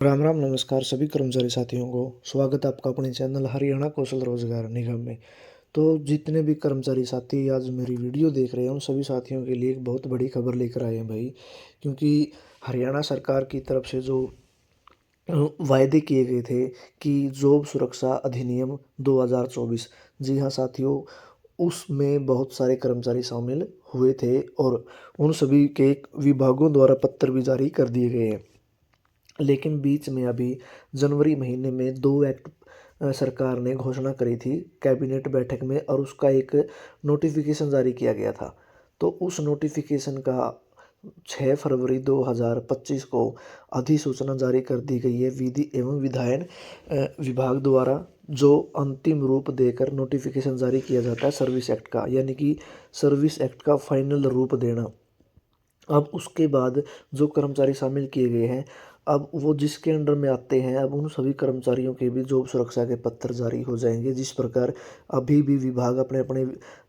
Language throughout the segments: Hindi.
राम राम नमस्कार सभी कर्मचारी साथियों को। स्वागत है आपका अपने चैनल हरियाणा कौशल रोजगार निगम में। तो जितने भी कर्मचारी साथी आज मेरी वीडियो देख रहे हैं उन सभी साथियों के लिए एक बहुत बड़ी खबर लेकर आए हैं भाई। क्योंकि हरियाणा सरकार की तरफ से जो वायदे किए गए थे कि जॉब सुरक्षा अधिनियम 2024, जी हाँ साथियों, उसमें बहुत सारे कर्मचारी शामिल हुए थे और उन सभी के विभागों द्वारा पत्र भी जारी कर दिए गए हैं। लेकिन बीच में अभी जनवरी महीने में दो एक्ट सरकार ने घोषणा करी थी कैबिनेट बैठक में, और उसका एक नोटिफिकेशन जारी किया गया था। तो उस नोटिफिकेशन का 6 फरवरी 2025 को अधिसूचना जारी कर दी गई है विधि एवं विधायन विभाग द्वारा, जो अंतिम रूप देकर नोटिफिकेशन जारी किया जाता है सर्विस एक्ट का, यानी कि सर्विस एक्ट का फाइनल रूप देना। अब उसके बाद जो कर्मचारी शामिल किए गए हैं, अब वो जिसके अंडर में आते हैं, अब उन सभी कर्मचारियों के भी जॉब सुरक्षा के पत्र जारी हो जाएंगे। जिस प्रकार अभी भी विभाग अपने अपने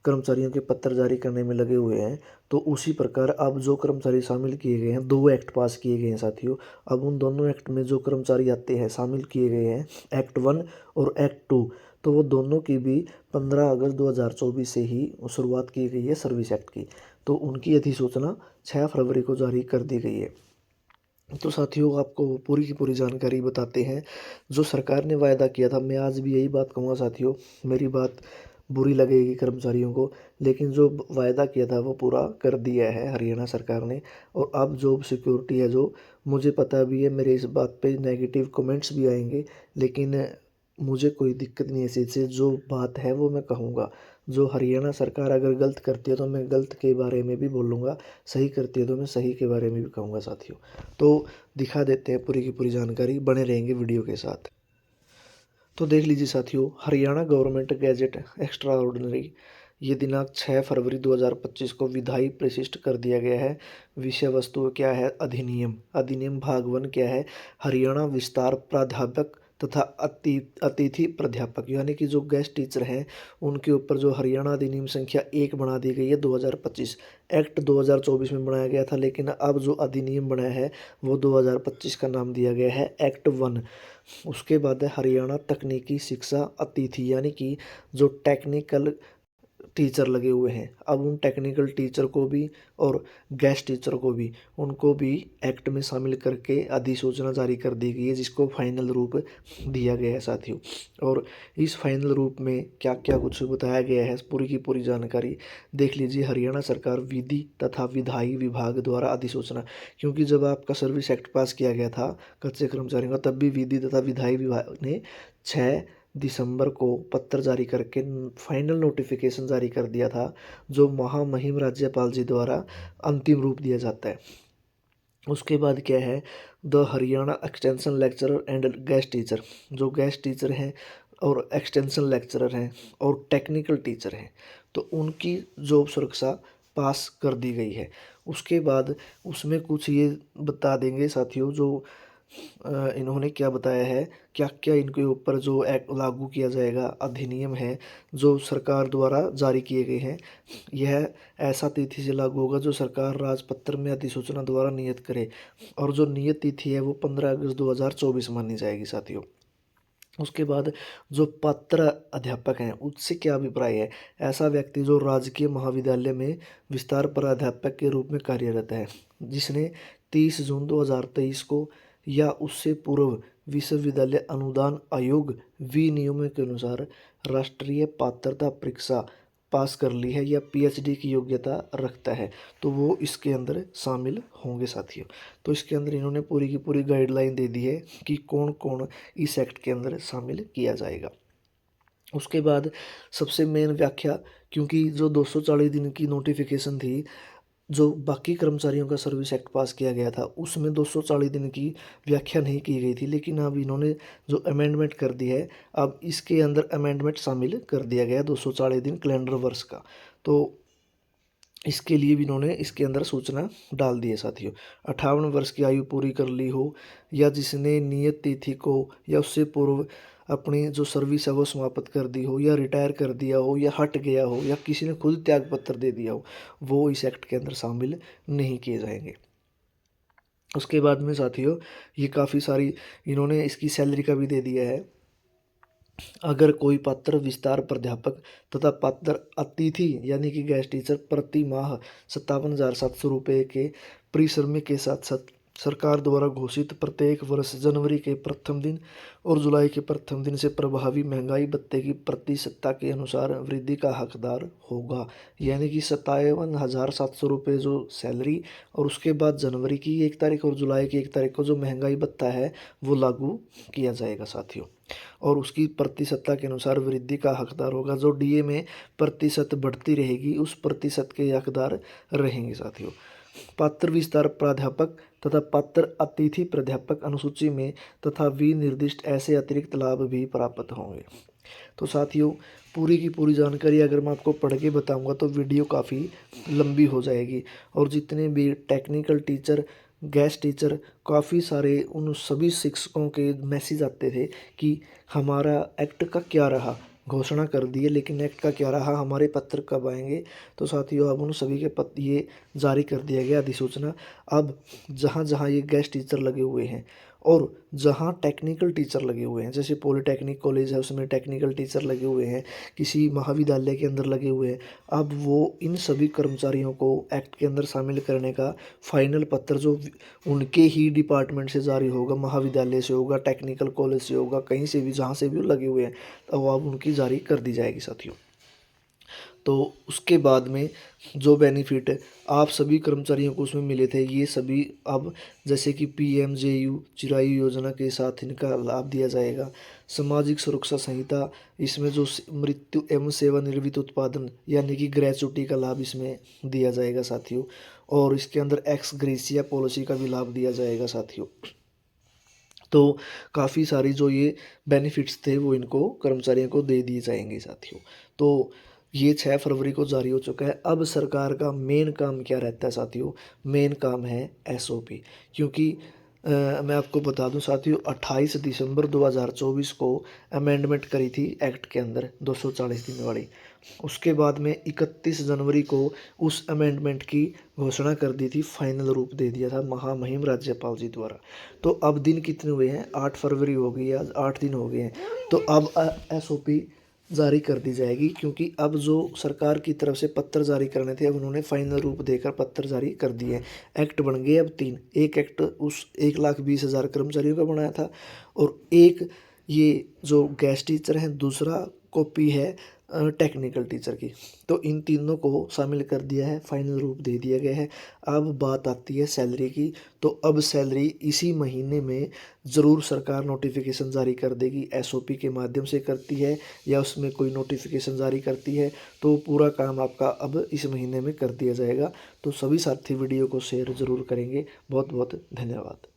कर्मचारियों के पत्र जारी करने में लगे हुए हैं, तो उसी प्रकार अब जो कर्मचारी शामिल किए गए हैं, दो एक्ट पास किए गए हैं साथियों। अब उन दोनों एक्ट में जो कर्मचारी आते हैं शामिल किए गए हैं, एक्ट 1 और एक्ट 2, तो वो दोनों की भी 15 अगस्त 2024 से ही शुरुआत की गई है सर्विस एक्ट की। तो उनकी अधिसूचना 6 फरवरी को जारी कर दी गई है। तो साथियों, आपको पूरी की पूरी जानकारी बताते हैं। जो सरकार ने वायदा किया था, मैं आज भी यही बात कहूँगा साथियों, मेरी बात बुरी लगेगी कर्मचारियों को, लेकिन जो वायदा किया था वो पूरा कर दिया है हरियाणा सरकार ने। और अब जॉब सिक्योरिटी है, जो मुझे पता भी है मेरे इस बात पे नेगेटिव कमेंट्स भी आएंगे, लेकिन मुझे कोई दिक्कत नहीं है इस चीज़ से। जो बात है वो मैं कहूँगा। जो हरियाणा सरकार अगर गलत करती है तो मैं गलत के बारे में भी बोलूँगा, सही करती है तो मैं सही के बारे में भी कहूँगा साथियों। तो दिखा देते हैं पूरी की पूरी जानकारी, बने रहेंगे वीडियो के साथ। तो देख लीजिए साथियों, Haryana government gadget extra ordinary, ये दिनांक 6 फरवरी 2025 को विधायी प्रशिष्ट कर दिया गया है। विषय वस्तु क्या है? अधिनियम। अधिनियम भाग 1 क्या है? हरियाणा विस्तार प्राध्यापक तथा अतिथि प्राध्यापक, यानी कि जो गेस्ट टीचर हैं उनके ऊपर जो हरियाणा अधिनियम संख्या 1 बना दी गई है 2025। एक्ट 2024 में बनाया गया था, लेकिन अब जो अधिनियम बनाया है वो 2025 का नाम दिया गया है एक्ट 1। उसके बाद है हरियाणा तकनीकी शिक्षा अतिथि, यानी कि जो टेक्निकल टीचर लगे हुए हैं, अब उन टेक्निकल टीचर को भी और गेस्ट टीचर को भी, उनको भी एक्ट में शामिल करके अधिसूचना जारी कर दी गई है, जिसको फाइनल रूप दिया गया है साथियों। और इस फाइनल रूप में क्या क्या कुछ बताया गया है, पूरी की पूरी जानकारी देख लीजिए। हरियाणा सरकार विधि तथा विधायी विभाग द्वारा अधिसूचना, क्योंकि जब आपका सर्विस एक्ट पास किया गया था कच्चे कर्मचारियों का, तब भी विधि तथा विधायी विभाग ने 6 दिसंबर को पत्र जारी करके फाइनल नोटिफिकेशन जारी कर दिया था, जो महामहिम राज्यपाल जी द्वारा अंतिम रूप दिया जाता है। उसके बाद क्या है? The Haryana extension lecturer and guest teacher, जो गेस्ट टीचर हैं और एक्सटेंशन लेक्चरर हैं और टेक्निकल टीचर हैं, तो उनकी जॉब सुरक्षा पास कर दी गई है। उसके बाद उसमें कुछ ये बता देंगे साथियों, जो इन्होंने क्या बताया है, क्या क्या इनके ऊपर जो एक्ट लागू किया जाएगा, अधिनियम है जो सरकार द्वारा जारी किए गए हैं। यह ऐसा तिथि से लागू होगा जो सरकार राजपत्र में अधिसूचना द्वारा नियत करे, और जो नियत तिथि है वो 15 अगस्त 2024 मानी जाएगी साथियों। उसके बाद जो पात्र अध्यापक हैं उससे क्या अभिप्राय है? ऐसा व्यक्ति जो राजकीय महाविद्यालय में विस्तार प्राध्यापक के रूप में कार्यरत है, जिसने 30 जून 2023 को या उससे पूर्व विश्वविद्यालय अनुदान आयोग विनियमों के अनुसार राष्ट्रीय पात्रता परीक्षा पास कर ली है या पीएचडी की योग्यता रखता है, तो वो इसके अंदर शामिल होंगे साथियों। तो इसके अंदर इन्होंने पूरी की पूरी गाइडलाइन दे दी है कि कौन कौन इस एक्ट के अंदर शामिल किया जाएगा। उसके बाद सबसे मेन व्याख्या, क्योंकि जो 240 दिन की नोटिफिकेशन थी, जो बाकी कर्मचारियों का सर्विस एक्ट पास किया गया था उसमें 240 दिन की व्याख्या नहीं की गई थी, लेकिन अब इन्होंने जो अमेंडमेंट कर दी है, अब इसके अंदर अमेंडमेंट शामिल कर दिया गया 240 दिन कैलेंडर वर्ष का। तो इसके लिए भी इन्होंने इसके अंदर सूचना डाल दी है साथियों। 58 वर्ष की आयु पूरी कर ली हो, या जिसने नियत तिथि को या उससे पूर्व अपनी जो सर्विस है वो समाप्त कर दी हो, या रिटायर कर दिया हो, या हट गया हो, या किसी ने खुद त्याग पत्र दे दिया हो, वो इस एक्ट के अंदर शामिल नहीं किए जाएंगे। उसके बाद में साथियों ये काफ़ी सारी इन्होंने इसकी सैलरी का भी दे दिया है। अगर कोई पात्र विस्तार प्राध्यापक तथा पात्र अतिथि यानी कि गेस्ट टीचर प्रति माह 57,700 रुपये के परिश्रम के साथ साथ सरकार द्वारा घोषित प्रत्येक वर्ष जनवरी के प्रथम दिन और जुलाई के प्रथम दिन से प्रभावी महंगाई भत्ते की प्रतिशतता के अनुसार वृद्धि का हकदार होगा। यानी कि 57,700 रुपये जो सैलरी और उसके बाद जनवरी की 1 तारीख और जुलाई की 1 तारीख को जो महंगाई भत्ता है वो लागू किया जाएगा साथियों। और उसकी प्रतिशतता के अनुसार वृद्धि का हकदार होगा। जो डीए में प्रतिशत बढ़ती रहेगी उस प्रतिशत के हकदार रहेंगे साथियों। पात्र विस्तार प्राध्यापक तथा पात्र अतिथि प्राध्यापक अनुसूची में तथा विनिर्दिष्ट ऐसे अतिरिक्त लाभ भी प्राप्त होंगे। तो साथियों पूरी की पूरी जानकारी अगर मैं आपको पढ़ के बताऊंगा तो वीडियो काफ़ी लंबी हो जाएगी और जितने भी टेक्निकल टीचर गेस्ट टीचर काफ़ी सारे उन सभी शिक्षकों के मैसेज आते थे कि हमारा एक्ट का क्या रहा, घोषणा कर दिए लेकिन एक्ट का क्या रहा, हमारे पत्र कब आएंगे। तो साथियों अब उन सभी के पत्र ये जारी कर दिया गया अधिसूचना। अब जहाँ जहाँ ये गेस्ट टीचर लगे हुए हैं और जहाँ टेक्निकल टीचर लगे हुए हैं, जैसे पॉलिटेक्निक कॉलेज है उसमें टेक्निकल टीचर लगे हुए हैं, किसी महाविद्यालय के अंदर लगे हुए हैं, अब वो इन सभी कर्मचारियों को एक्ट के अंदर शामिल करने का फाइनल पत्र जो उनके ही डिपार्टमेंट से जारी होगा, महाविद्यालय से होगा, टेक्निकल कॉलेज से होगा, कहीं से भी जहाँ से भी वो लगे हुए हैं, तो अब उनकी जारी कर दी जाएगी साथियों। तो उसके बाद में जो बेनिफिट आप सभी कर्मचारियों को उसमें मिले थे ये सभी अब जैसे कि पीएमजेयू चिरायु योजना के साथ इनका लाभ दिया जाएगा। सामाजिक सुरक्षा संहिता इसमें जो मृत्यु एवं सेवानिवृत्त उत्पादन यानी कि ग्रेचुटी का लाभ इसमें दिया जाएगा साथियों। और इसके अंदर एक्स ग्रेसिया पॉलिसी का भी लाभ दिया जाएगा साथियों। तो काफ़ी सारी जो ये बेनिफिट्स थे वो इनको कर्मचारियों को दे दिए जाएंगे साथियों। तो ये 6 फरवरी को जारी हो चुका है। अब सरकार का मेन काम क्या रहता है साथियों? मेन काम है एसओपी। क्योंकि मैं आपको बता दूं साथियों 28 दिसंबर 2024 को अमेंडमेंट करी थी एक्ट के अंदर 240 दिन वाली। उसके बाद में 31 जनवरी को उस अमेंडमेंट की घोषणा कर दी थी, फाइनल रूप दे दिया था महामहिम राज्यपाल जी द्वारा। तो अब दिन कितने हुए हैं? 8 फरवरी हो गई, आज 8 दिन हो गए हैं। तो अब एसओपी जारी कर दी जाएगी क्योंकि अब जो सरकार की तरफ से पत्र जारी करने थे अब उन्होंने फाइनल रूप देकर पत्र जारी कर दिए हैं। एक्ट बन गए अब 3। एक एक्ट उस 1,20,000 कर्मचारियों का बनाया था और एक ये जो गेस्ट टीचर हैं, दूसरा कॉपी है टेक्निकल टीचर की। तो इन तीनों को शामिल कर दिया है, फाइनल रूप दे दिया गया है। अब बात आती है सैलरी की। तो अब सैलरी इसी महीने में ज़रूर सरकार नोटिफिकेशन जारी कर देगी, एसओपी के माध्यम से करती है या उसमें कोई नोटिफिकेशन जारी करती है तो पूरा काम आपका अब इस महीने में कर दिया जाएगा। तो सभी साथी वीडियो को शेयर ज़रूर करेंगे। बहुत बहुत धन्यवाद।